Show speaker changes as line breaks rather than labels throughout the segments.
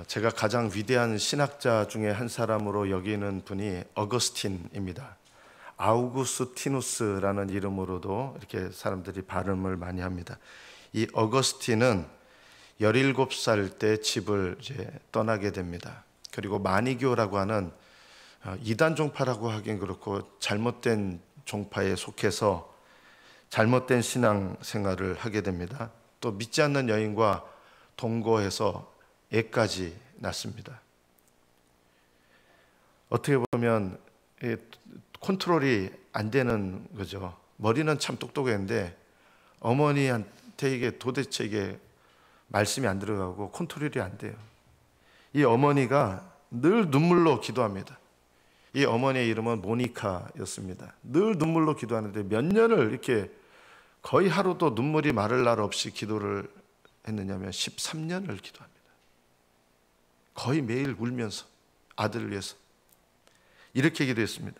제가 가장 위대한 신학자 중에 한 사람으로 여기는 분이 어거스틴입니다. 아우구스티누스라는 이름으로도 이렇게 사람들이 발음을 많이 합니다. 이 어거스틴은 17살 때 집을 이제 떠나게 됩니다. 그리고 마니교라고 하는 이단 종파라고 하긴 그렇고 잘못된 종파에 속해서 잘못된 신앙 생활을 하게 됩니다. 또 믿지 않는 여인과 동거해서 애까지 낳습니다. 어떻게 보면 컨트롤이 안 되는 거죠. 머리는 참 똑똑했는데 어머니한테 이게 도대체 이게 말씀이 안 들어가고 컨트롤이 안 돼요. 이 어머니가 늘 눈물로 기도합니다. 이 어머니의 이름은 모니카였습니다. 늘 눈물로 기도하는데 몇 년을 이렇게 거의 하루도 눈물이 마를 날 없이 기도를 했느냐면 13년을 기도합니다. 거의 매일 울면서 아들을 위해서 이렇게 기도했습니다.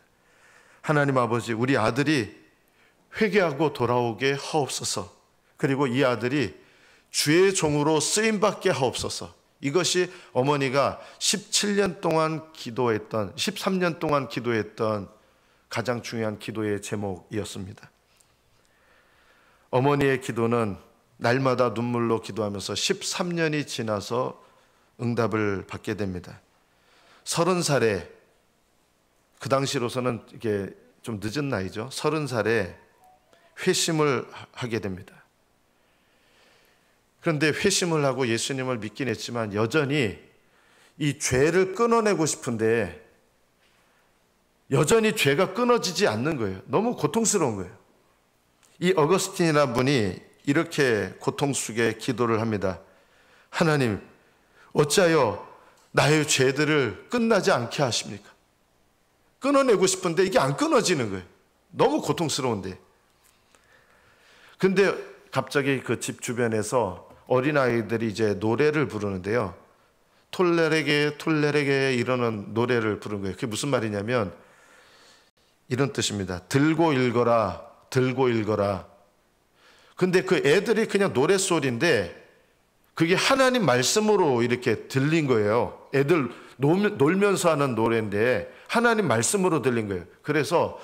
하나님 아버지, 우리 아들이 회개하고 돌아오게 하옵소서. 그리고 이 아들이 주의 종으로 쓰임받게 하옵소서. 이것이 어머니가 17년 동안 기도했던, 13년 동안 기도했던 가장 중요한 기도의 제목이었습니다. 어머니의 기도는 날마다 눈물로 기도하면서 13년이 지나서 응답을 받게 됩니다. 30살에, 그 당시로서는 이게 좀 늦은 나이죠. 30살에 회심을 하게 됩니다. 그런데 회심을 하고 예수님을 믿긴 했지만 여전히 이 죄를 끊어내고 싶은데 여전히 죄가 끊어지지 않는 거예요. 너무 고통스러운 거예요. 이 어거스틴이라는 분이 이렇게 고통 속에 기도를 합니다. 하나님, 어찌하여 나의 죄들을 끝나지 않게 하십니까? 끊어내고 싶은데 이게 안 끊어지는 거예요. 너무 고통스러운데. 근데 갑자기 그 집 주변에서 어린아이들이 이제 노래를 부르는데요. 톨레레게 톨레레게 이러는 노래를 부르는 거예요. 그게 무슨 말이냐면 이런 뜻입니다. 들고 읽어라, 들고 읽어라. 근데 그 애들이 그냥 노랫소리인데 그게 하나님 말씀으로 이렇게 들린 거예요. 애들 놀면서 하는 노래인데 하나님 말씀으로 들린 거예요. 그래서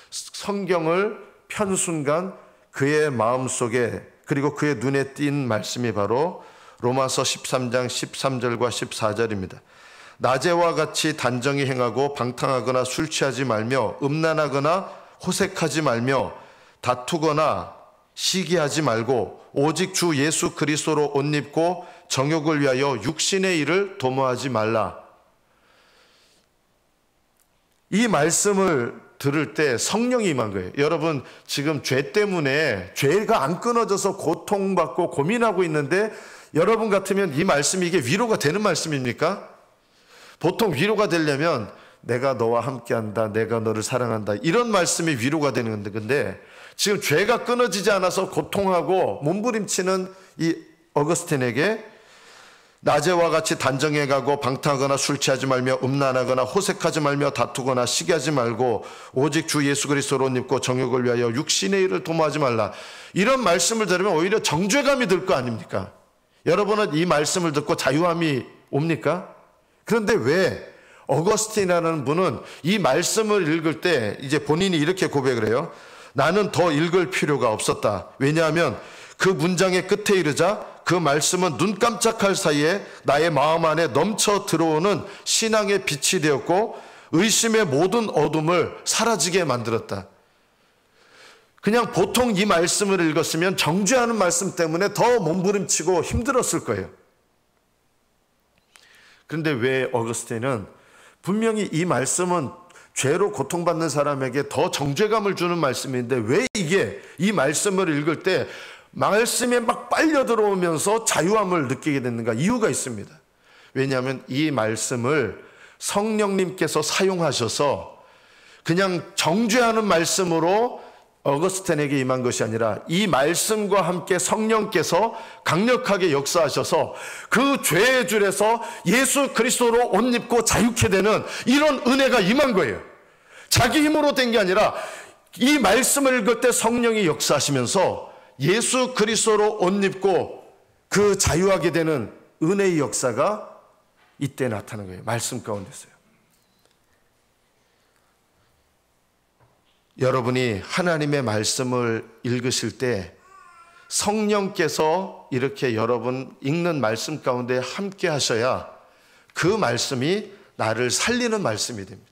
성경을 편 순간 그의 마음속에 그리고 그의 눈에 띈 말씀이 바로 로마서 13장 13절과 14절입니다. 낮에와 같이 단정히 행하고 방탕하거나 술 취하지 말며 음란하거나 호색하지 말며 다투거나 시기하지 말고 오직 주 예수 그리스도로 옷 입고 정욕을 위하여 육신의 일을 도모하지 말라. 이 말씀을 들을 때 성령이 임한 거예요. 여러분, 지금 죄 때문에 죄가 안 끊어져서 고통받고 고민하고 있는데 여러분 같으면 이 말씀이 이게 위로가 되는 말씀입니까? 보통 위로가 되려면 내가 너와 함께한다, 내가 너를 사랑한다, 이런 말씀이 위로가 되는 건데, 근데 지금 죄가 끊어지지 않아서 고통하고 몸부림치는 이 어거스틴에게 낮에와 같이 단정해 가고 방탕하거나 술 취하지 말며 음란하거나 호색하지 말며 다투거나 시기하지 말고 오직 주 예수 그리스도로 옷 입고 정욕을 위하여 육신의 일을 도모하지 말라. 이런 말씀을 들으면 오히려 정죄감이 들 거 아닙니까? 여러분은 이 말씀을 듣고 자유함이 옵니까? 그런데 왜 어거스틴이라는 분은 이 말씀을 읽을 때 이제 본인이 이렇게 고백을 해요. 나는 더 읽을 필요가 없었다. 왜냐하면 그 문장의 끝에 이르자 그 말씀은 눈 깜짝할 사이에 나의 마음 안에 넘쳐 들어오는 신앙의 빛이 되었고 의심의 모든 어둠을 사라지게 만들었다. 그냥 보통 이 말씀을 읽었으면 정죄하는 말씀 때문에 더 몸부림치고 힘들었을 거예요. 그런데 왜 어거스틴은 분명히 이 말씀은 죄로 고통받는 사람에게 더 정죄감을 주는 말씀인데 왜 이게 이 말씀을 읽을 때 말씀에 막 빨려 들어오면서 자유함을 느끼게 됐는가? 이유가 있습니다. 왜냐하면 이 말씀을 성령님께서 사용하셔서 그냥 정죄하는 말씀으로 어거스틴에게 임한 것이 아니라 이 말씀과 함께 성령께서 강력하게 역사하셔서 그 죄의 줄에서 예수 그리스도로 옷 입고 자유케 되는 이런 은혜가 임한 거예요. 자기 힘으로 된 게 아니라 이 말씀을 읽을 때 성령이 역사하시면서 예수 그리스도로 옷 입고 그 자유하게 되는 은혜의 역사가 이때 나타나는 거예요. 말씀 가운데서요. 여러분이 하나님의 말씀을 읽으실 때 성령께서 이렇게 여러분 읽는 말씀 가운데 함께 하셔야 그 말씀이 나를 살리는 말씀이 됩니다.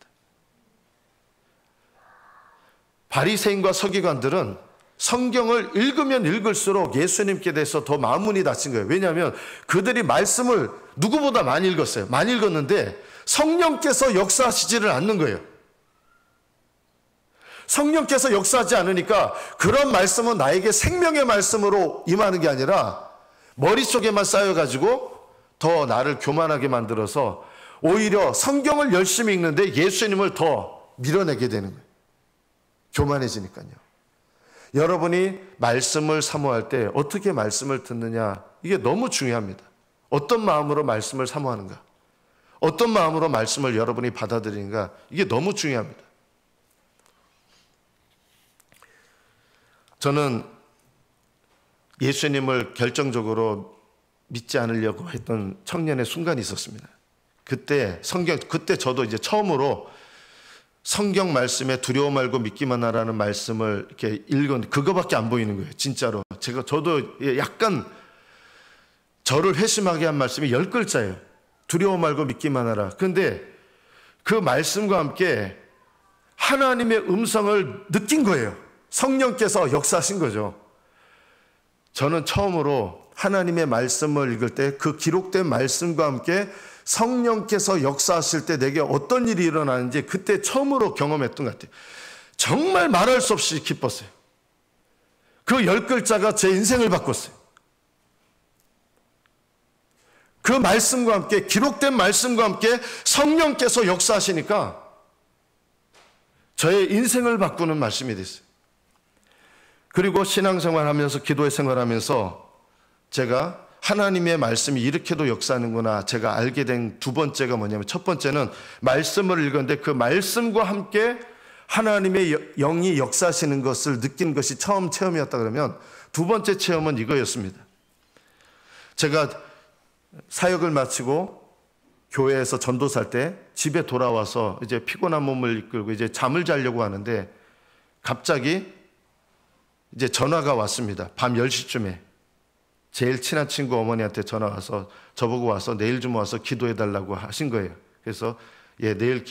바리새인과 서기관들은 성경을 읽으면 읽을수록 예수님께 대해서 더 마음문이 닫힌 거예요. 왜냐하면 그들이 말씀을 누구보다 많이 읽었어요. 많이 읽었는데 성령께서 역사하시지를 않는 거예요. 성령께서 역사하지 않으니까 그런 말씀은 나에게 생명의 말씀으로 임하는 게 아니라 머릿속에만 쌓여가지고 더 나를 교만하게 만들어서 오히려 성경을 열심히 읽는데 예수님을 더 밀어내게 되는 거예요. 교만해지니까요. 여러분이 말씀을 사모할 때 어떻게 말씀을 듣느냐, 이게 너무 중요합니다. 어떤 마음으로 말씀을 사모하는가, 어떤 마음으로 말씀을 여러분이 받아들이는가, 이게 너무 중요합니다. 저는 예수님을 결정적으로 믿지 않으려고 했던 청년의 순간이 있었습니다. 그때 저도 이제 처음으로 성경 말씀에 두려워 말고 믿기만 하라는 말씀을 이렇게 읽었는데 그거밖에 안 보이는 거예요. 진짜로. 저도 약간 저를 회심하게 한 말씀이 10글자예요. 두려워 말고 믿기만 하라. 그런데 그 말씀과 함께 하나님의 음성을 느낀 거예요. 성령께서 역사하신 거죠. 저는 처음으로 하나님의 말씀을 읽을 때 그 기록된 말씀과 함께 성령께서 역사하실 때 내게 어떤 일이 일어나는지 그때 처음으로 경험했던 것 같아요. 정말 말할 수 없이 기뻤어요. 그 10글자가 제 인생을 바꿨어요. 그 말씀과 함께, 기록된 말씀과 함께 성령께서 역사하시니까 저의 인생을 바꾸는 말씀이 됐어요. 그리고 신앙생활 하면서, 기도의 생활하면서 제가 하나님의 말씀이 이렇게도 역사하는구나 제가 알게 된 두 번째가 뭐냐면, 첫 번째는 말씀을 읽었는데 그 말씀과 함께 하나님의 영이 역사하시는 것을 느낀 것이 처음 체험이었다 그러면, 두 번째 체험은 이거였습니다. 제가 사역을 마치고 교회에서 전도사할 때 집에 돌아와서 이제 피곤한 몸을 이끌고 이제 잠을 자려고 하는데 갑자기 이제 전화가 왔습니다. 밤 10시쯤에. 제일 친한 친구 어머니한테 전화 와서 저보고 와서 내일 좀 와서 기도해달라고 하신 거예요. 그래서 내일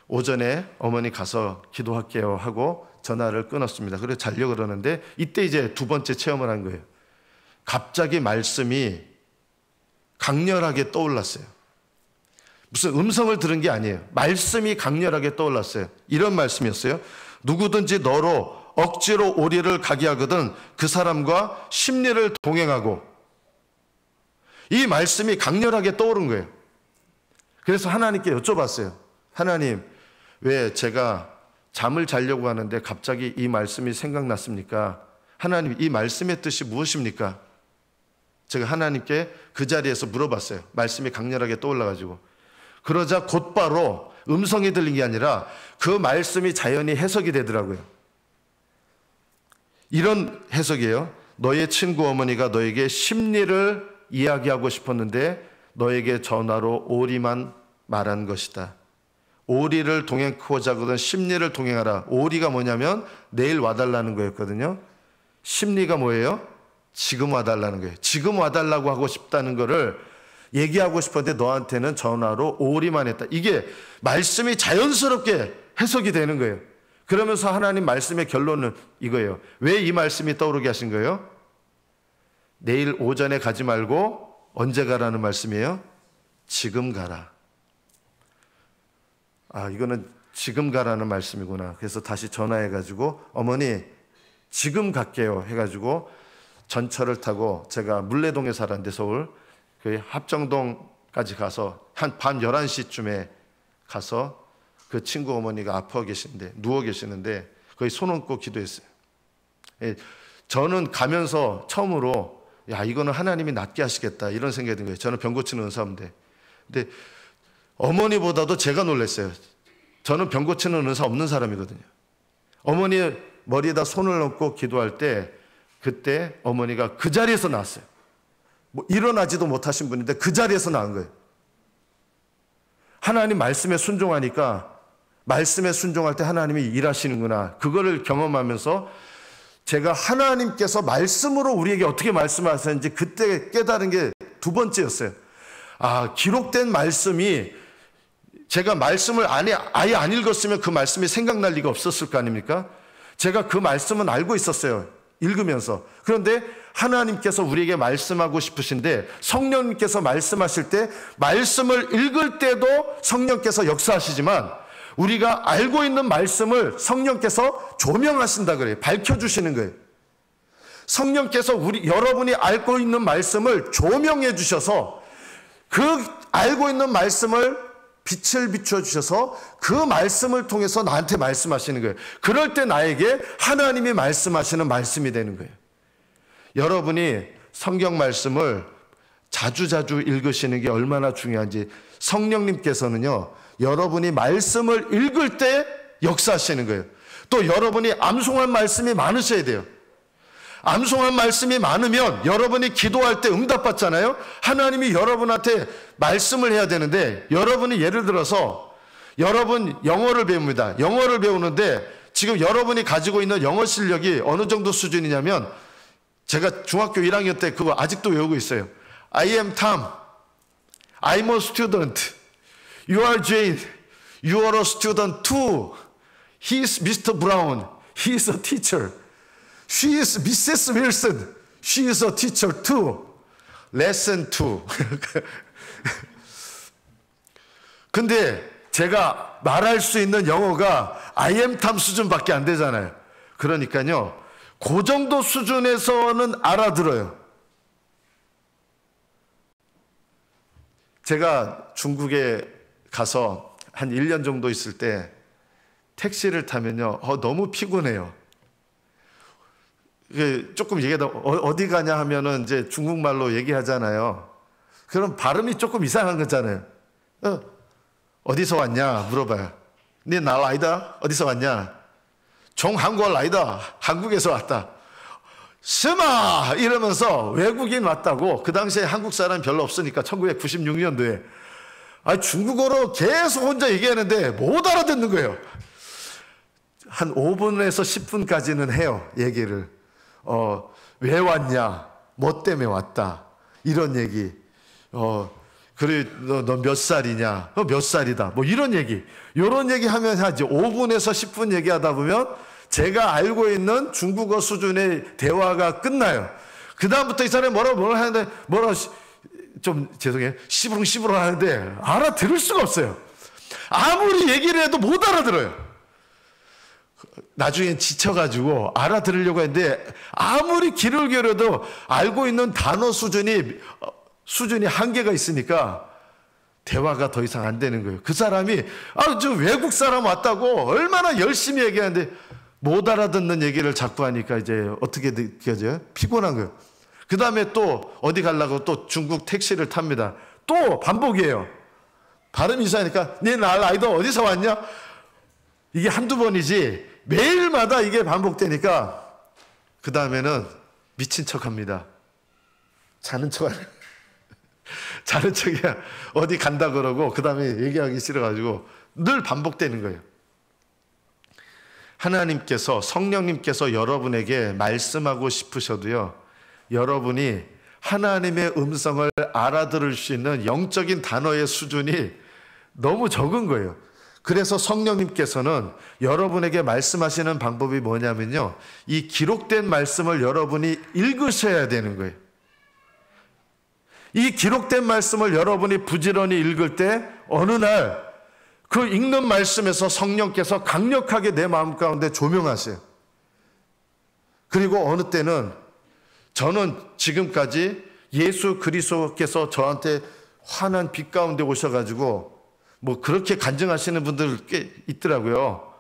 오전에 어머니 가서 기도할게요 하고 전화를 끊었습니다. 그래서 자려고 그러는데 이때 이제 두 번째 체험을 한 거예요. 갑자기 말씀이 강렬하게 떠올랐어요. 무슨 음성을 들은 게 아니에요. 말씀이 강렬하게 떠올랐어요. 이런 말씀이었어요. 누구든지 너로 억지로 오리를 가게 하거든 그 사람과 심리를 동행하고. 이 말씀이 강렬하게 떠오른 거예요. 그래서 하나님께 여쭤봤어요. 하나님, 왜 제가 잠을 자려고 하는데 갑자기 이 말씀이 생각났습니까? 하나님, 이 말씀의 뜻이 무엇입니까? 제가 하나님께 그 자리에서 물어봤어요. 말씀이 강렬하게 떠올라가지고. 그러자 곧바로 음성이 들린 게 아니라 그 말씀이 자연히 해석이 되더라고요. 이런 해석이에요. 너의 친구 어머니가 너에게 심리를 이야기하고 싶었는데 너에게 전화로 오리만 말한 것이다. 오리를 동행하고자 하거든 심리를 동행하라. 오리가 뭐냐면 내일 와달라는 거였거든요. 심리가 뭐예요? 지금 와달라는 거예요. 지금 와달라고 하고 싶다는 거를 얘기하고 싶었는데 너한테는 전화로 오리만 했다. 이게 말씀이 자연스럽게 해석이 되는 거예요. 그러면서 하나님 말씀의 결론은 이거예요. 왜 이 말씀이 떠오르게 하신 거예요? 내일 오전에 가지 말고 언제 가라는 말씀이에요? 지금 가라. 아, 이거는 지금 가라는 말씀이구나. 그래서 다시 전화해가지고 어머니 지금 갈게요 해가지고 전철을 타고 제가 물레동에 살았는데 서울 그 합정동까지 가서 한 밤 11시쯤에 가서 그 친구 어머니가 아파 계시는데 누워 계시는데 거기 손 얹고 기도했어요. 저는 가면서 처음으로 야, 이거는 하나님이 낫게 하시겠다 이런 생각이 든 거예요. 저는 병 고치는 의사인데. 근데 어머니보다도 제가 놀랐어요. 저는 병 고치는 의사 없는 사람이거든요. 어머니 머리에다 손을 얹고 기도할 때 그때 어머니가 그 자리에서 나왔어요. 뭐 일어나지도 못하신 분인데 그 자리에서 나온 거예요. 하나님 말씀에 순종하니까 말씀에 순종할 때 하나님이 일하시는구나. 그거를 경험하면서 제가 하나님께서 말씀으로 우리에게 어떻게 말씀하셨는지 그때 깨달은 게 두 번째였어요. 아, 기록된 말씀이 제가 말씀을 아예 안 읽었으면 그 말씀이 생각날 리가 없었을 거 아닙니까? 제가 그 말씀은 알고 있었어요. 읽으면서. 그런데 하나님께서 우리에게 말씀하고 싶으신데 성령님께서 말씀하실 때 말씀을 읽을 때도 성령께서 역사하시지만 우리가 알고 있는 말씀을 성령께서 조명하신다 그래요. 밝혀주시는 거예요. 성령께서 여러분이 알고 있는 말씀을 조명해 주셔서 그 알고 있는 말씀을 빛을 비춰주셔서 그 말씀을 통해서 나한테 말씀하시는 거예요. 그럴 때 나에게 하나님이 말씀하시는 말씀이 되는 거예요. 여러분이 성경 말씀을 자주자주 읽으시는 게 얼마나 중요한지 성령님께서는요, 여러분이 말씀을 읽을 때 역사하시는 거예요. 또 여러분이 암송한 말씀이 많으셔야 돼요. 암송한 말씀이 많으면 여러분이 기도할 때 응답받잖아요. 하나님이 여러분한테 말씀을 해야 되는데 여러분이 예를 들어서 여러분 영어를 배웁니다. 영어를 배우는데 지금 여러분이 가지고 있는 영어 실력이 어느 정도 수준이냐면 제가 중학교 1학년 때 그거 아직도 외우고 있어요. I am Tom. I'm a student. You are Jane. You are a student too. He is Mr. Brown. He is a teacher. She is Mrs. Wilson. She is a teacher too. Lesson 2. 근데 제가 말할 수 있는 영어가 I am Tom 수준밖에 안 되잖아요. 그러니까요, 그 정도 수준에서는 알아들어요. 제가 중국에 가서 한 1년 정도 있을 때 택시를 타면요, 너무 피곤해요. 조금 얘기하다 어디 가냐 하면은 이제 중국말로 얘기하잖아요. 그럼 발음이 조금 이상한 거잖아요. 어디서 왔냐 물어봐요. 네 나라이다. 어디서 왔냐? 종 한국 라이다. 한국에서 왔다. 스마 이러면서 외국인 왔다고. 그 당시에 한국 사람 별로 없으니까 1996년도에 중국어로 계속 혼자 얘기하는데 못 알아듣는 거예요. 한 5분에서 10분까지는 해요, 얘기를. 왜 왔냐? 뭐 때문에 왔다? 이런 얘기. 그래, 너 몇 살이냐? 몇 살이다? 뭐 이런 얘기. 이런 얘기 하면 하지. 5분에서 10분 얘기하다 보면 제가 알고 있는 중국어 수준의 대화가 끝나요. 그다음부터 이 사람이 뭐라 하는데, 좀 죄송해요. 시부렁 하는데 알아들을 수가 없어요. 아무리 얘기를 해도 못 알아들어요. 나중엔 지쳐가지고 알아들으려고 했는데 아무리 귀를 기울여도 알고 있는 단어 수준이 한계가 있으니까 대화가 더 이상 안 되는 거예요. 그 사람이 저 외국 사람 왔다고 얼마나 열심히 얘기하는데 못 알아듣는 얘기를 자꾸 하니까 이제 어떻게 느껴져요? 피곤한 거예요. 그 다음에 또 어디 가려고 또 중국 택시를 탑니다. 또 반복이에요. 발음이 이상하니까 네 나라이도 어디서 왔냐? 이게 한두 번이지 매일마다 이게 반복되니까 그 다음에는 미친 척합니다. 자는 척이야. 어디 간다 그러고 그 다음에 얘기하기 싫어가지고 늘 반복되는 거예요. 하나님께서, 성령님께서 여러분에게 말씀하고 싶으셔도요, 여러분이 하나님의 음성을 알아들을 수 있는 영적인 단어의 수준이 너무 적은 거예요. 그래서 성령님께서는 여러분에게 말씀하시는 방법이 뭐냐면요, 이 기록된 말씀을 여러분이 읽으셔야 되는 거예요. 이 기록된 말씀을 여러분이 부지런히 읽을 때 어느 날 그 읽는 말씀에서 성령께서 강력하게 내 마음 가운데 조명하세요. 그리고 어느 때는 저는 지금까지 예수 그리스도께서 저한테 환한 빛 가운데 오셔가지고 뭐 그렇게 간증하시는 분들 꽤 있더라고요.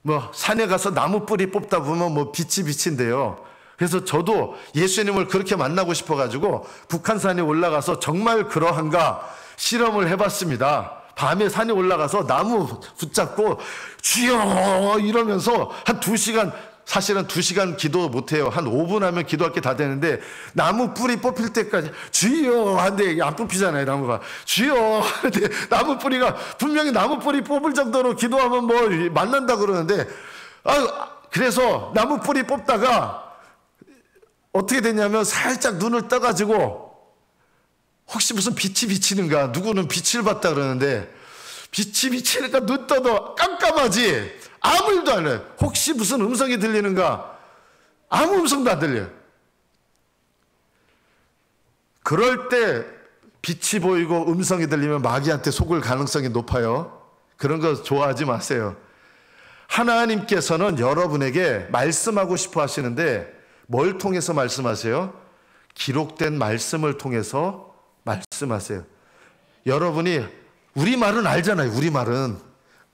뭐 산에 가서 나무 뿌리 뽑다 보면 뭐 빛이 비친대요. 그래서 저도 예수님을 그렇게 만나고 싶어가지고 북한산에 올라가서 정말 그러한가 실험을 해봤습니다. 밤에 산에 올라가서 나무 붙잡고 주여 이러면서 한 2시간 사실은 2시간 기도 못해요. 한 5분 하면 기도할 게 다 되는데 나무 뿌리 뽑힐 때까지 주여 하는데 안 뽑히잖아요. 나무가 주여 하는데 나무 뿌리가 분명히 나무 뿌리 뽑을 정도로 기도하면 뭐 만난다 그러는데 그래서 나무 뿌리 뽑다가 어떻게 됐냐면 살짝 눈을 떠가지고 혹시 무슨 빛이 비치는가, 누구는 빛을 봤다 그러는데 빛이 비치니까 눈 떠도 깜깜하지 아무 일도 안 해요. 혹시 무슨 음성이 들리는가, 아무 음성도 안 들려요. 그럴 때 빛이 보이고 음성이 들리면 마귀한테 속을 가능성이 높아요. 그런 거 좋아하지 마세요. 하나님께서는 여러분에게 말씀하고 싶어 하시는데 뭘 통해서 말씀하세요? 기록된 말씀을 통해서 말씀하세요. 여러분이 우리말은 알잖아요.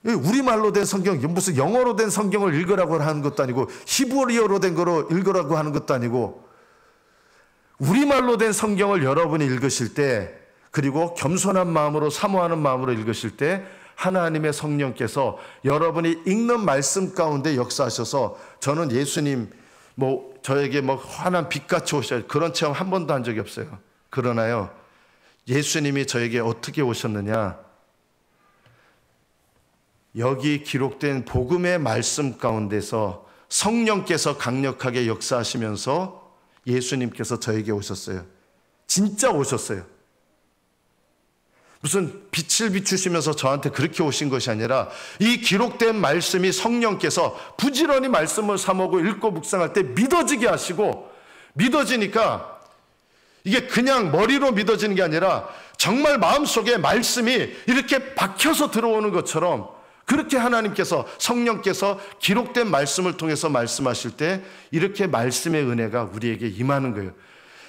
우리말로 된 성경, 무슨 영어로 된 성경을 읽으라고 하는 것도 아니고 히브리어로 된 거로 읽으라고 하는 것도 아니고 우리말로 된 성경을 여러분이 읽으실 때, 그리고 겸손한 마음으로 사모하는 마음으로 읽으실 때 하나님의 성령께서 여러분이 읽는 말씀 가운데 역사하셔서, 저는 예수님 저에게 환한 빛같이 오셔요. 그런 체험 한 번도 한 적이 없어요. 그러나요, 예수님이 저에게 어떻게 오셨느냐, 여기 기록된 복음의 말씀 가운데서 성령께서 강력하게 역사하시면서 예수님께서 저에게 오셨어요. 진짜 오셨어요. 무슨 빛을 비추시면서 저한테 그렇게 오신 것이 아니라 이 기록된 말씀이 성령께서 부지런히 말씀을 사모고 읽고 묵상할 때 믿어지게 하시고, 믿어지니까 이게 그냥 머리로 믿어지는 게 아니라 정말 마음속에 말씀이 이렇게 박혀서 들어오는 것처럼, 그렇게 하나님께서, 성령께서 기록된 말씀을 통해서 말씀하실 때 이렇게 말씀의 은혜가 우리에게 임하는 거예요.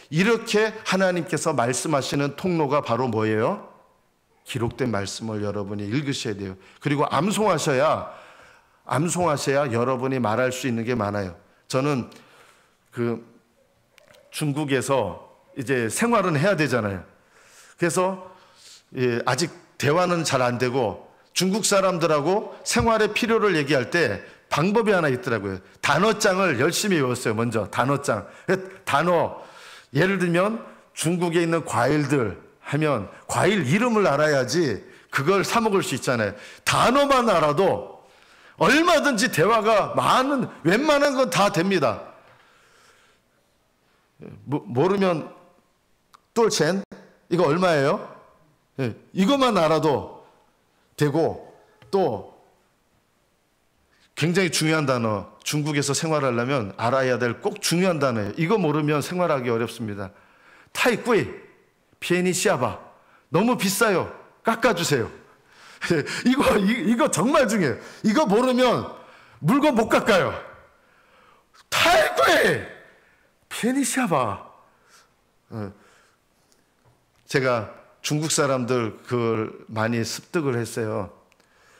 이렇게 하나님께서 말씀하시는 통로가 바로 뭐예요? 기록된 말씀을 여러분이 읽으셔야 돼요. 그리고 암송하셔야 여러분이 말할 수 있는 게 많아요. 저는 중국에서 이제 생활은 해야 되잖아요. 그래서 아직 대화는 잘 안 되고 중국 사람들하고 생활의 필요를 얘기할 때 방법이 하나 있더라고요. 단어장을 열심히 외웠어요. 먼저 단어장. 단어, 예를 들면 중국에 있는 과일들 하면 과일 이름을 알아야지 그걸 사 먹을 수 있잖아요. 단어만 알아도 얼마든지 대화가 웬만한 건 다 됩니다. 모르면 똘첸 이거 얼마예요? 이것만 알아도 되고, 또 굉장히 중요한 단어, 중국에서 생활하려면 알아야 될 꼭 중요한 단어예요. 이거 모르면 생활하기 어렵습니다. 타이꾸이 비에니시아바, 너무 비싸요, 깎아주세요. 이거 정말 중요해요. 이거 모르면 물건 못 깎아요. 타이꾸이 비에니시아바. 제가 중국 사람들 그걸 많이 습득을 했어요.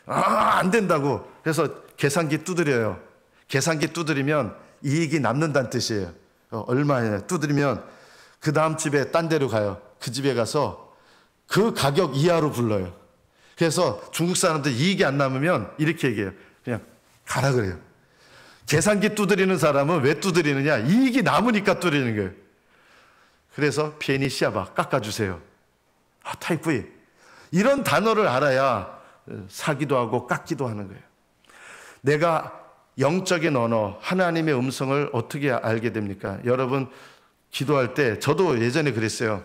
안 된다고. 그래서 계산기 두드려요. 계산기 두드리면 이익이 남는다는 뜻이에요. 얼마예요? 두드리면 그 다음 집에 딴 데로 가요. 그 집에 가서 그 가격 이하로 불러요. 그래서 중국 사람들 이익이 안 남으면 이렇게 얘기해요. 그냥 가라 그래요. 계산기 두드리는 사람은 왜 두드리느냐? 이익이 남으니까 두드리는 거예요. 그래서 비에니시아바, 깎아주세요. 타이프이. 이런 단어를 알아야 사기도 하고 깎기도 하는 거예요. 내가 영적인 언어, 하나님의 음성을 어떻게 알게 됩니까? 여러분, 기도할 때, 저도 예전에 그랬어요.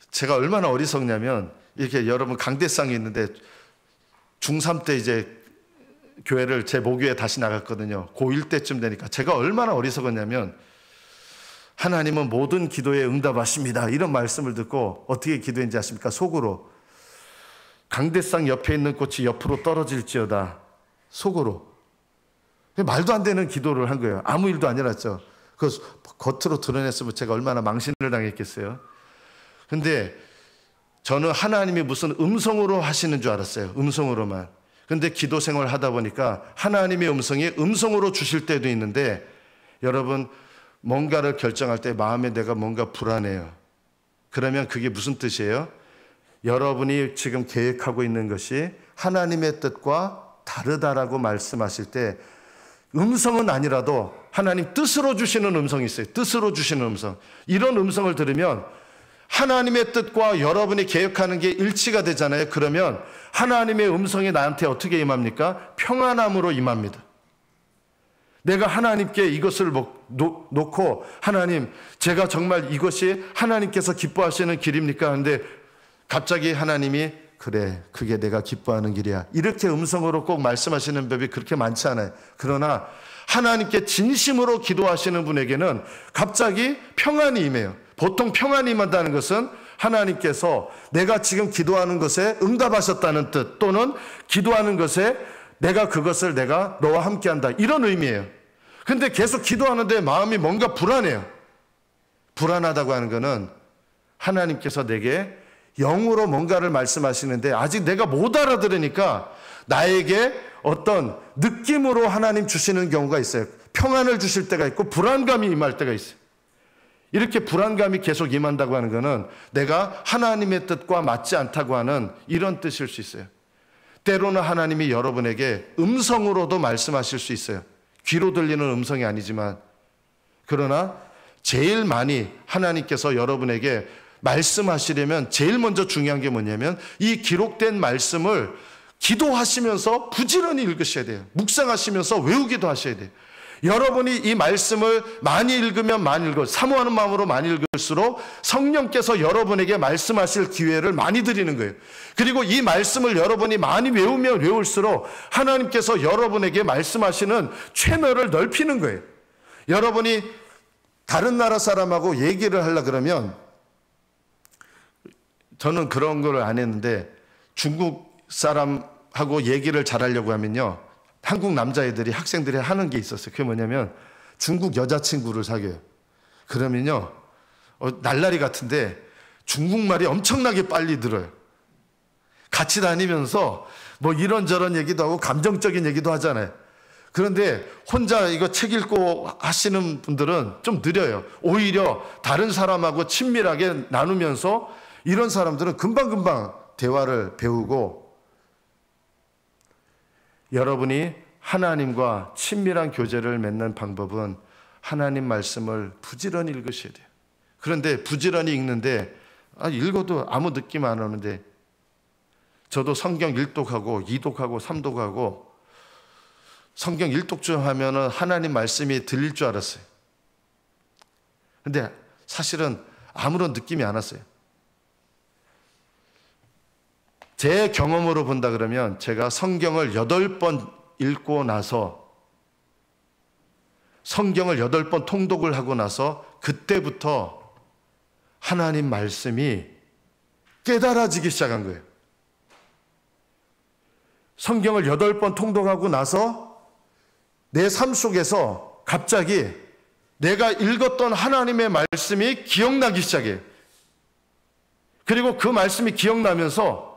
제가 얼마나 어리석냐면, 이렇게 여러분 강대상이 있는데, 중3 때 이제 교회를 제 모교에 다시 나갔거든요. 고1 때쯤 되니까. 제가 얼마나 어리석었냐면, 하나님은 모든 기도에 응답하십니다, 이런 말씀을 듣고 어떻게 기도했는지 아십니까? 속으로. 강대상 옆에 있는 꽃이 옆으로 떨어질지어다. 속으로. 말도 안 되는 기도를 한 거예요. 아무 일도 안 일어났죠. 그 겉으로 드러냈으면 제가 얼마나 망신을 당했겠어요. 근데 저는 하나님이 무슨 음성으로 하시는 줄 알았어요. 음성으로만. 근데 기도 생활 하다 보니까 하나님의 음성이 음성으로 주실 때도 있는데, 여러분 뭔가를 결정할 때 마음에 내가 뭔가 불안해요. 그러면 그게 무슨 뜻이에요? 여러분이 지금 계획하고 있는 것이 하나님의 뜻과 다르다라고 말씀하실 때 음성은 아니라도 하나님 뜻으로 주시는 음성이 있어요. 뜻으로 주시는 음성. 이런 음성을 들으면 하나님의 뜻과 여러분이 계획하는 게 일치가 되잖아요. 그러면 하나님의 음성이 나한테 어떻게 임합니까? 평안함으로 임합니다. 내가 하나님께 이것을 놓고 하나님, 제가 정말 이것이 하나님께서 기뻐하시는 길입니까? 하는데 갑자기 하나님이 그래, 그게 내가 기뻐하는 길이야. 이렇게 음성으로 꼭 말씀하시는 법이 그렇게 많지 않아요. 그러나 하나님께 진심으로 기도하시는 분에게는 갑자기 평안이 임해요. 보통 평안이 임한다는 것은 하나님께서 내가 지금 기도하는 것에 응답하셨다는 뜻, 또는 기도하는 것에 내가 그것을 내가 너와 함께한다, 이런 의미예요. 근데 계속 기도하는데 마음이 뭔가 불안해요. 불안하다고 하는 것은 하나님께서 내게 영으로 뭔가를 말씀하시는데 아직 내가 못 알아들으니까 나에게 어떤 느낌으로 하나님 주시는 경우가 있어요. 평안을 주실 때가 있고 불안감이 임할 때가 있어요. 이렇게 불안감이 계속 임한다고 하는 것은 내가 하나님의 뜻과 맞지 않다고 하는 이런 뜻일 수 있어요. 때로는 하나님이 여러분에게 음성으로도 말씀하실 수 있어요. 귀로 들리는 음성이 아니지만, 그러나 제일 많이 하나님께서 여러분에게 말씀하시려면 제일 먼저 중요한 게 뭐냐면 이 기록된 말씀을 기도하시면서 부지런히 읽으셔야 돼요. 묵상하시면서 외우기도 하셔야 돼요. 여러분이 이 말씀을 많이 읽으면 많이 읽어, 사모하는 마음으로 많이 읽을수록 성령께서 여러분에게 말씀하실 기회를 많이 드리는 거예요. 그리고 이 말씀을 여러분이 많이 외우면 외울수록 하나님께서 여러분에게 말씀하시는 채널을 넓히는 거예요. 여러분이 다른 나라 사람하고 얘기를 하려 그러면, 저는 그런 걸 안 했는데 중국 사람하고 얘기를 잘하려고 하면요, 한국 남자애들이, 학생들이 하는 게 있었어요. 그게 뭐냐면 중국 여자친구를 사귀어요. 그러면요, 날라리 같은데 중국말이 엄청나게 빨리 들어요. 같이 다니면서 뭐 이런저런 얘기도 하고 감정적인 얘기도 하잖아요. 그런데 혼자 이거 책 읽고 하시는 분들은 좀 느려요. 오히려 다른 사람하고 친밀하게 나누면서 이런 사람들은 금방금방 대화를 배우고, 여러분이 하나님과 친밀한 교제를 맺는 방법은 하나님 말씀을 부지런히 읽으셔야 돼요. 그런데 부지런히 읽는데 읽어도 아무 느낌 안 오는데, 저도 성경 1독하고 2독하고 3독하고 성경 1독쯤 하면은 하나님 말씀이 들릴 줄 알았어요. 근데 사실은 아무런 느낌이 안 왔어요. 제 경험으로 본다 그러면 제가 성경을 8번 읽고 나서, 성경을 8번 통독을 하고 나서 그때부터 하나님 말씀이 깨달아지기 시작한 거예요. 성경을 8번 통독하고 나서 내 삶 속에서 갑자기 내가 읽었던 하나님의 말씀이 기억나기 시작해요. 그리고 그 말씀이 기억나면서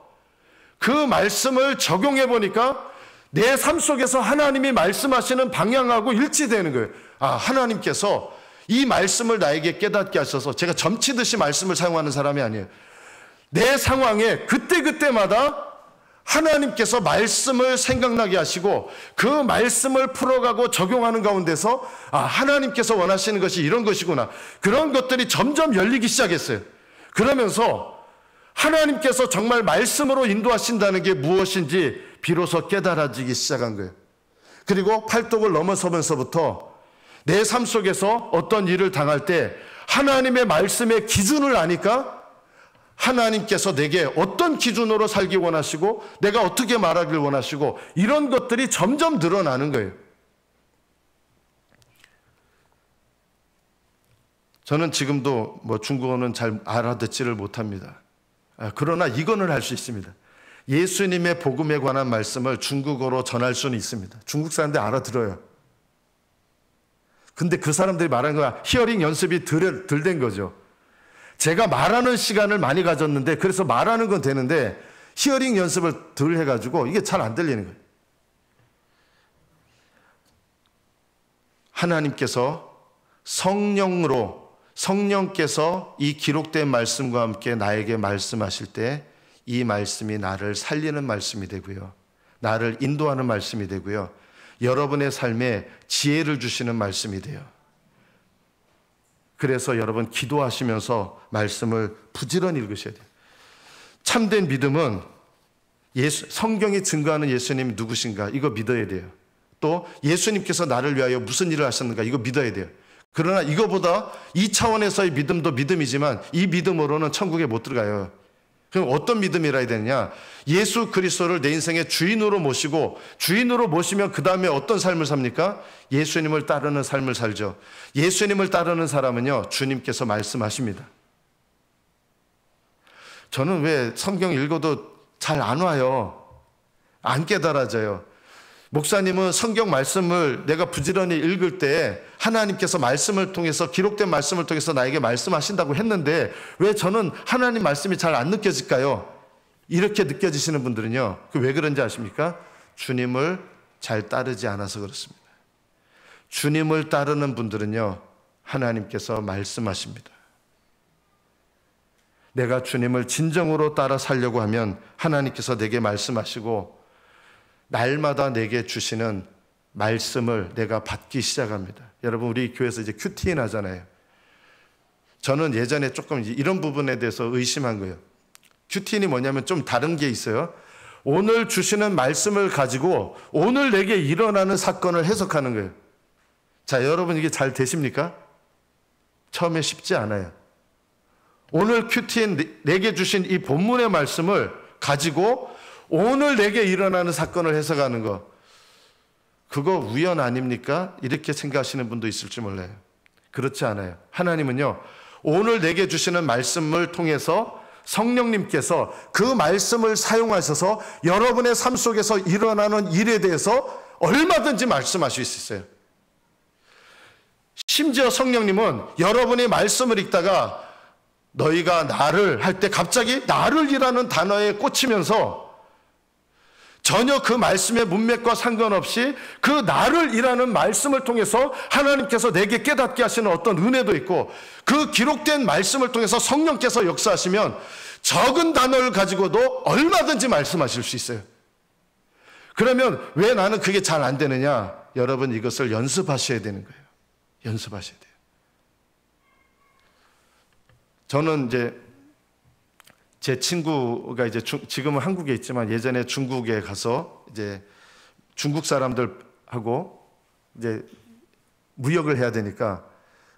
그 말씀을 적용해 보니까 내 삶 속에서 하나님이 말씀하시는 방향하고 일치되는 거예요. 하나님께서 이 말씀을 나에게 깨닫게 하셔서, 제가 점치듯이 말씀을 사용하는 사람이 아니에요. 내 상황에 그때그때마다 하나님께서 말씀을 생각나게 하시고 그 말씀을 풀어가고 적용하는 가운데서 하나님께서 원하시는 것이 이런 것이구나, 그런 것들이 점점 열리기 시작했어요. 그러면서 하나님께서 정말 말씀으로 인도하신다는 게 무엇인지 비로소 깨달아지기 시작한 거예요. 그리고 팔독을 넘어서면서부터 내 삶 속에서 어떤 일을 당할 때 하나님의 말씀의 기준을 아니까 하나님께서 내게 어떤 기준으로 살기 원하시고 내가 어떻게 말하길 원하시고 이런 것들이 점점 늘어나는 거예요. 저는 지금도 중국어는 잘 알아듣지를 못합니다. 그러나 이거는 할 수 있습니다. 예수님의 복음에 관한 말씀을 중국어로 전할 수는 있습니다. 중국 사람들 알아들어요. 근데 그 사람들이 말하는 거야, 히어링 연습이 덜 된 거죠. 제가 말하는 시간을 많이 가졌는데, 그래서 말하는 건 되는데 히어링 연습을 덜 해가지고 이게 잘 안 들리는 거예요. 하나님께서 성령께서 이 기록된 말씀과 함께 나에게 말씀하실 때 이 말씀이 나를 살리는 말씀이 되고요, 나를 인도하는 말씀이 되고요, 여러분의 삶에 지혜를 주시는 말씀이 돼요. 그래서 여러분 기도하시면서 말씀을 부지런히 읽으셔야 돼요. 참된 믿음은 성경이 증거하는 예수님이 누구신가 이거 믿어야 돼요. 또 예수님께서 나를 위하여 무슨 일을 하셨는가 이거 믿어야 돼요. 그러나 이거보다 이 차원에서의 믿음도 믿음이지만 이 믿음으로는 천국에 못 들어가요. 그럼 어떤 믿음이라 해야 되느냐? 예수 그리스도를 내 인생의 주인으로 모시고, 주인으로 모시면 그 다음에 어떤 삶을 삽니까? 예수님을 따르는 삶을 살죠. 예수님을 따르는 사람은요, 주님께서 말씀하십니다. 저는 왜 성경 읽어도 잘 안 와요? 안 깨달아져요. 목사님은 성경 말씀을 내가 부지런히 읽을 때 하나님께서 말씀을 통해서, 기록된 말씀을 통해서 나에게 말씀하신다고 했는데 왜 저는 하나님 말씀이 잘 안 느껴질까요? 이렇게 느껴지시는 분들은요, 왜 그런지 아십니까? 주님을 잘 따르지 않아서 그렇습니다. 주님을 따르는 분들은요, 하나님께서 말씀하십니다. 내가 주님을 진정으로 따라 살려고 하면 하나님께서 내게 말씀하시고 날마다 내게 주시는 말씀을 내가 받기 시작합니다. 여러분, 우리 교회에서 이제 큐티인 하잖아요. 저는 예전에 조금 이런 부분에 대해서 의심한 거예요. 큐티인이 뭐냐면 좀 다른 게 있어요. 오늘 주시는 말씀을 가지고 오늘 내게 일어나는 사건을 해석하는 거예요. 자, 여러분 이게 잘 되십니까? 처음에 쉽지 않아요. 오늘 큐티인 내게 주신 이 본문의 말씀을 가지고 오늘 내게 일어나는 사건을 해석하는 거, 그거 우연 아닙니까? 이렇게 생각하시는 분도 있을지 몰라요. 그렇지 않아요. 하나님은요, 오늘 내게 주시는 말씀을 통해서 성령님께서 그 말씀을 사용하셔서 여러분의 삶 속에서 일어나는 일에 대해서 얼마든지 말씀하실 수 있어요. 심지어 성령님은 여러분이 말씀을 읽다가 너희가 나를 할 때 갑자기 나를이라는 단어에 꽂히면서 전혀 그 말씀의 문맥과 상관없이 그 나를이라는 말씀을 통해서 하나님께서 내게 깨닫게 하시는 어떤 은혜도 있고, 그 기록된 말씀을 통해서 성령께서 역사하시면 적은 단어를 가지고도 얼마든지 말씀하실 수 있어요. 그러면 왜 나는 그게 잘 안 되느냐? 여러분, 이것을 연습하셔야 되는 거예요. 연습하셔야 돼요. 저는 이제 제 친구가 이제 지금은 한국에 있지만 예전에 중국에 가서 이제 중국 사람들하고 이제 무역을 해야 되니까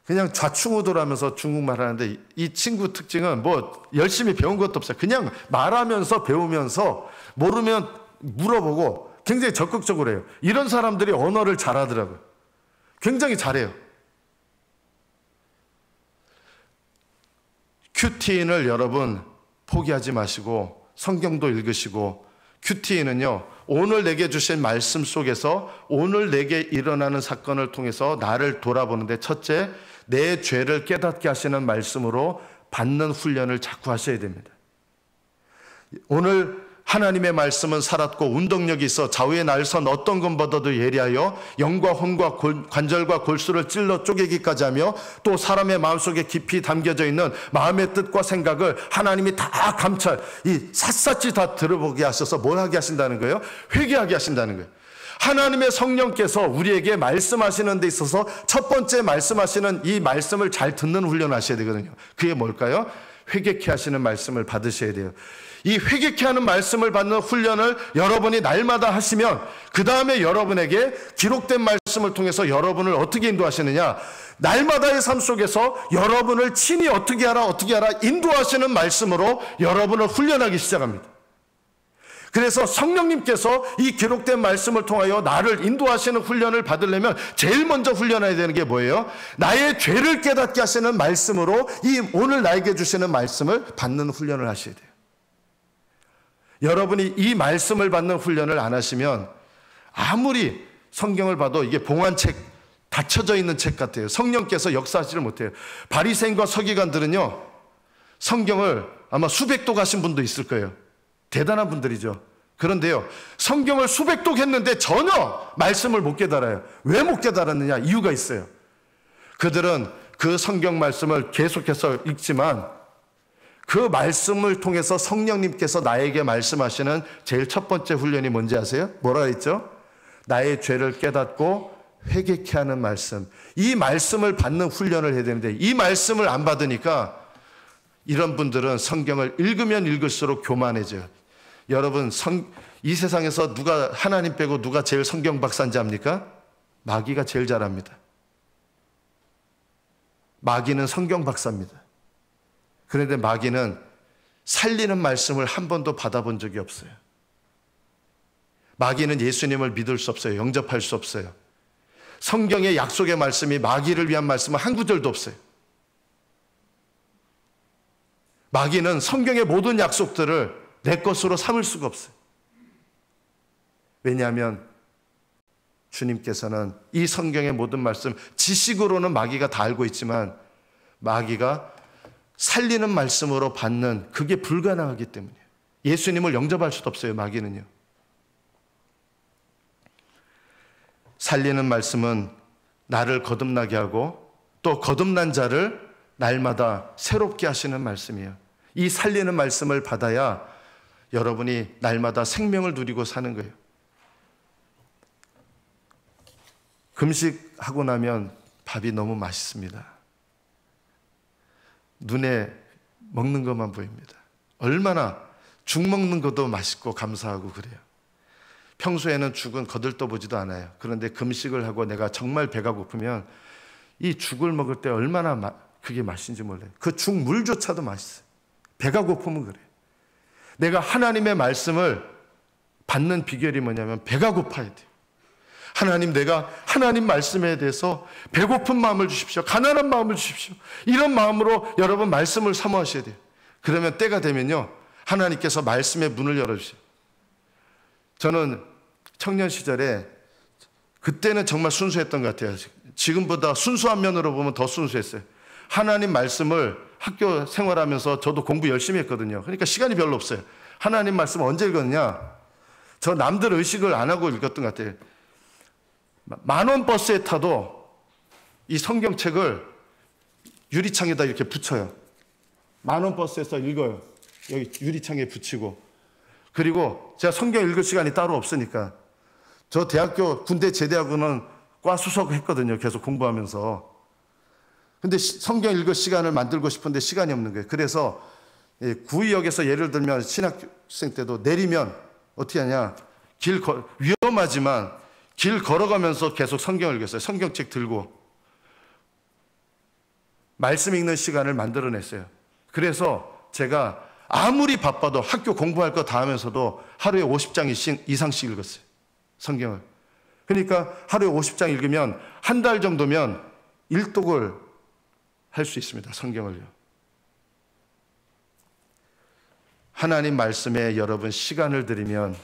그냥 좌충우돌하면서 중국말 하는데, 이 친구 특징은 뭐 열심히 배운 것도 없어요. 그냥 말하면서 배우면서 모르면 물어보고 굉장히 적극적으로 해요. 이런 사람들이 언어를 잘하더라고요. 굉장히 잘해요. 큐티인을 여러분 포기하지 마시고 성경도 읽으시고, 큐티인은요, 오늘 내게 주신 말씀 속에서 오늘 내게 일어나는 사건을 통해서 나를 돌아보는데, 첫째, 내 죄를 깨닫게 하시는 말씀으로 받는 훈련을 자꾸 하셔야 됩니다. 오늘 하나님의 말씀은 살았고 운동력이 있어 좌우의 날선 어떤 것보다도 예리하여 영과 혼과 관절과 골수를 찔러 쪼개기까지 하며, 또 사람의 마음속에 깊이 담겨져 있는 마음의 뜻과 생각을 하나님이 다 감찰, 이 샅샅이 다 들어보게 하셔서 뭘 하게 하신다는 거예요? 회개하게 하신다는 거예요. 하나님의 성령께서 우리에게 말씀하시는 데 있어서 첫 번째 말씀하시는 이 말씀을 잘 듣는 훈련을 하셔야 되거든요. 그게 뭘까요? 회개케 하시는 말씀을 받으셔야 돼요. 이 회개케 하는 말씀을 받는 훈련을 여러분이 날마다 하시면, 그 다음에 여러분에게 기록된 말씀을 통해서 여러분을 어떻게 인도하시느냐, 날마다의 삶 속에서 여러분을 친히 어떻게 하라 인도하시는 말씀으로 여러분을 훈련하기 시작합니다. 그래서 성령님께서 이 기록된 말씀을 통하여 나를 인도하시는 훈련을 받으려면 제일 먼저 훈련해야 되는 게 뭐예요? 나의 죄를 깨닫게 하시는 말씀으로 이 오늘 나에게 주시는 말씀을 받는 훈련을 하셔야 돼요. 여러분이 이 말씀을 받는 훈련을 안 하시면 아무리 성경을 봐도 이게 봉안책, 닫혀져 있는 책 같아요. 성령께서 역사하지를 못해요. 바리새인과 서기관들은요, 성경을 아마 수백독 하신 분도 있을 거예요. 대단한 분들이죠. 그런데요, 성경을 수백독 했는데 전혀 말씀을 못 깨달아요. 왜 못 깨달았느냐? 이유가 있어요. 그들은 그 성경 말씀을 계속해서 읽지만 그 말씀을 통해서 성령님께서 나에게 말씀하시는 제일 첫 번째 훈련이 뭔지 아세요? 뭐라 했죠? 나의 죄를 깨닫고 회개케 하는 말씀, 이 말씀을 받는 훈련을 해야 되는데 이 말씀을 안 받으니까 이런 분들은 성경을 읽으면 읽을수록 교만해져요. 여러분, 이 세상에서 누가 하나님 빼고 누가 제일 성경 박사인지 압니까? 마귀가 제일 잘합니다. 마귀는 성경 박사입니다. 그런데 마귀는 살리는 말씀을 한 번도 받아본 적이 없어요. 마귀는 예수님을 믿을 수 없어요. 영접할 수 없어요. 성경의 약속의 말씀이 마귀를 위한 말씀은 한 구절도 없어요. 마귀는 성경의 모든 약속들을 내 것으로 삼을 수가 없어요. 왜냐하면 주님께서는 이 성경의 모든 말씀, 지식으로는 마귀가 다 알고 있지만 마귀가 살리는 말씀으로 받는 그게 불가능하기 때문이에요. 예수님을 영접할 수도 없어요, 마귀는요. 살리는 말씀은 나를 거듭나게 하고 또 거듭난 자를 날마다 새롭게 하시는 말씀이에요. 이 살리는 말씀을 받아야 여러분이 날마다 생명을 누리고 사는 거예요. 금식하고 나면 밥이 너무 맛있습니다. 눈에 먹는 것만 보입니다. 얼마나 죽 먹는 것도 맛있고 감사하고 그래요. 평소에는 죽은 거들떠보지도 않아요. 그런데 금식을 하고 내가 정말 배가 고프면 이 죽을 먹을 때 얼마나 그게 맛있는지 몰라요. 그 죽 물조차도 맛있어요. 배가 고프면 그래요. 내가 하나님의 말씀을 받는 비결이 뭐냐면 배가 고파야 돼요. 하나님, 내가 하나님 말씀에 대해서 배고픈 마음을 주십시오. 가난한 마음을 주십시오. 이런 마음으로 여러분 말씀을 사모하셔야 돼요. 그러면 때가 되면요, 하나님께서 말씀의 문을 열어주세요. 저는 청년 시절에 그때는 정말 순수했던 것 같아요. 지금보다 순수한 면으로 보면 더 순수했어요. 하나님 말씀을 학교 생활하면서 저도 공부 열심히 했거든요. 그러니까 시간이 별로 없어요. 하나님 말씀 언제 읽었냐? 저 남들 의식을 안 하고 읽었던 것 같아요. 10,000원 버스에 타도 이 성경책을 유리창에다 이렇게 붙여요. 10,000원 버스에서 읽어요. 여기 유리창에 붙이고. 그리고 제가 성경 읽을 시간이 따로 없으니까 저 대학교 군대 제대하고는 과 수석했거든요. 계속 공부하면서. 근데 성경 읽을 시간을 만들고 싶은데 시간이 없는 거예요. 그래서 구의역에서 예를 들면 신학생 때도 내리면 어떻게 하냐, 위험하지만 길 걸어가면서 계속 성경을 읽었어요. 성경책 들고 말씀 읽는 시간을 만들어냈어요. 그래서 제가 아무리 바빠도 학교 공부할 거 다 하면서도 하루에 50장 이상씩 읽었어요, 성경을. 그러니까 하루에 50장 읽으면 한 달 정도면 일독을 할 수 있습니다, 성경을요. 하나님 말씀에 여러분 시간을 들이면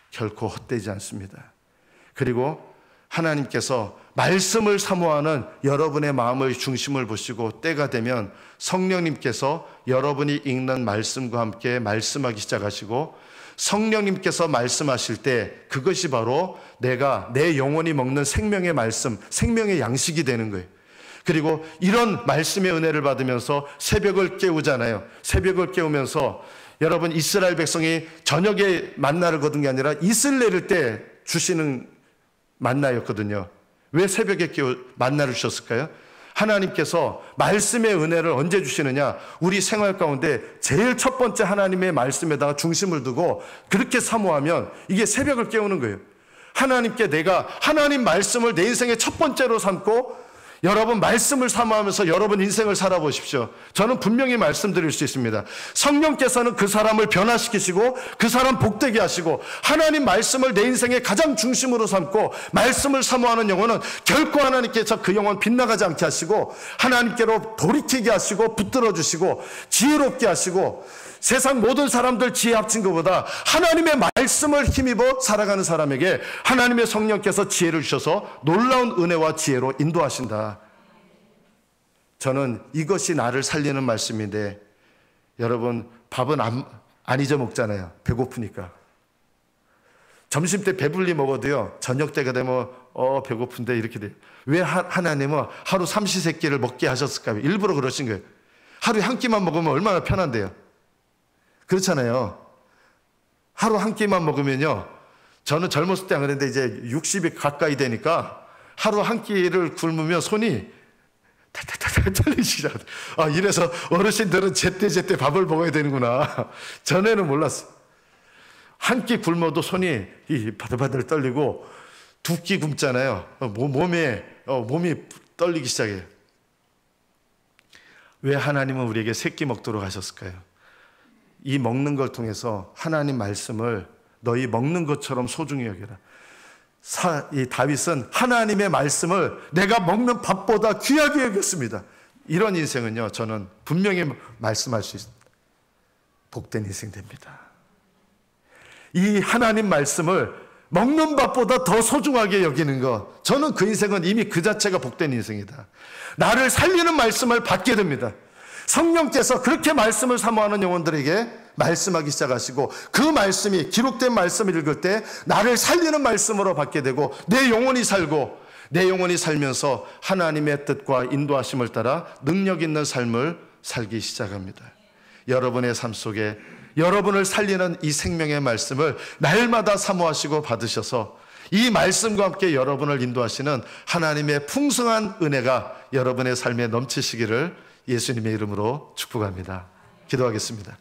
결코 헛되지 않습니다. 그리고 하나님께서 말씀을 사모하는 여러분의 마음의 중심을 보시고 때가 되면 성령님께서 여러분이 읽는 말씀과 함께 말씀하기 시작하시고, 성령님께서 말씀하실 때 그것이 바로 내 영혼이 먹는 생명의 말씀, 생명의 양식이 되는 거예요. 그리고 이런 말씀의 은혜를 받으면서 새벽을 깨우잖아요. 새벽을 깨우면서 여러분, 이스라엘 백성이 저녁에 만나를 거둔 게 아니라 이슬 내릴 때 주시는 만나였거든요. 왜 새벽에 만나를 주셨을까요? 하나님께서 말씀의 은혜를 언제 주시느냐? 우리 생활 가운데 제일 첫 번째 하나님의 말씀에다가 중심을 두고 그렇게 사모하면 이게 새벽을 깨우는 거예요. 하나님께 내가 하나님 말씀을 내 인생의 첫 번째로 삼고 여러분 말씀을 사모하면서 여러분 인생을 살아보십시오. 저는 분명히 말씀드릴 수 있습니다. 성령께서는 그 사람을 변화시키시고 그 사람 복되게 하시고, 하나님 말씀을 내 인생의 가장 중심으로 삼고 말씀을 사모하는 영혼은 결코 하나님께서 그 영혼 빗나가지 않게 하시고 하나님께로 돌이키게 하시고 붙들어 주시고 지혜롭게 하시고, 세상 모든 사람들 지혜 합친 것보다 하나님의 말씀을 힘입어 살아가는 사람에게 하나님의 성령께서 지혜를 주셔서 놀라운 은혜와 지혜로 인도하신다. 저는 이것이 나를 살리는 말씀인데, 여러분 밥은 안 잊어먹잖아요. 배고프니까. 점심 때 배불리 먹어도요, 저녁 때가 되면 배고픈데 이렇게 돼요. 왜 하나님은 하루 삼시세끼를 먹게 하셨을까요? 일부러 그러신 거예요. 하루에 한 끼만 먹으면 얼마나 편한데요. 그렇잖아요. 하루 한 끼만 먹으면요, 저는 젊었을 때 안 그랬는데 이제 60이 가까이 되니까 하루 한 끼를 굶으면 손이 탈탈탈탈 떨리기 시작. 아, 이래서 어르신들은 제때 밥을 먹어야 되는구나. 전에는 몰랐어. 한 끼 굶어도 손이 바들바들 떨리고, 두 끼 굶잖아요. 몸이 떨리기 시작해요. 왜 하나님은 우리에게 세 끼 먹도록 하셨을까요? 이 먹는 걸 통해서 하나님 말씀을 너희 먹는 것처럼 소중히 여겨라. 이 다윗은 하나님의 말씀을 내가 먹는 밥보다 귀하게 여겼습니다. 이런 인생은요, 저는 분명히 말씀할 수 있습니다. 복된 인생 됩니다. 이 하나님 말씀을 먹는 밥보다 더 소중하게 여기는 것, 저는 그 인생은 이미 그 자체가 복된 인생이다. 나를 살리는 말씀을 받게 됩니다. 성령께서 그렇게 말씀을 사모하는 영혼들에게 말씀하기 시작하시고, 그 말씀이 기록된 말씀을 읽을 때 나를 살리는 말씀으로 받게 되고, 내 영혼이 살고, 내 영혼이 살면서 하나님의 뜻과 인도하심을 따라 능력 있는 삶을 살기 시작합니다. 여러분의 삶 속에 여러분을 살리는 이 생명의 말씀을 날마다 사모하시고 받으셔서 이 말씀과 함께 여러분을 인도하시는 하나님의 풍성한 은혜가 여러분의 삶에 넘치시기를 예수님의 이름으로 축복합니다. 기도하겠습니다.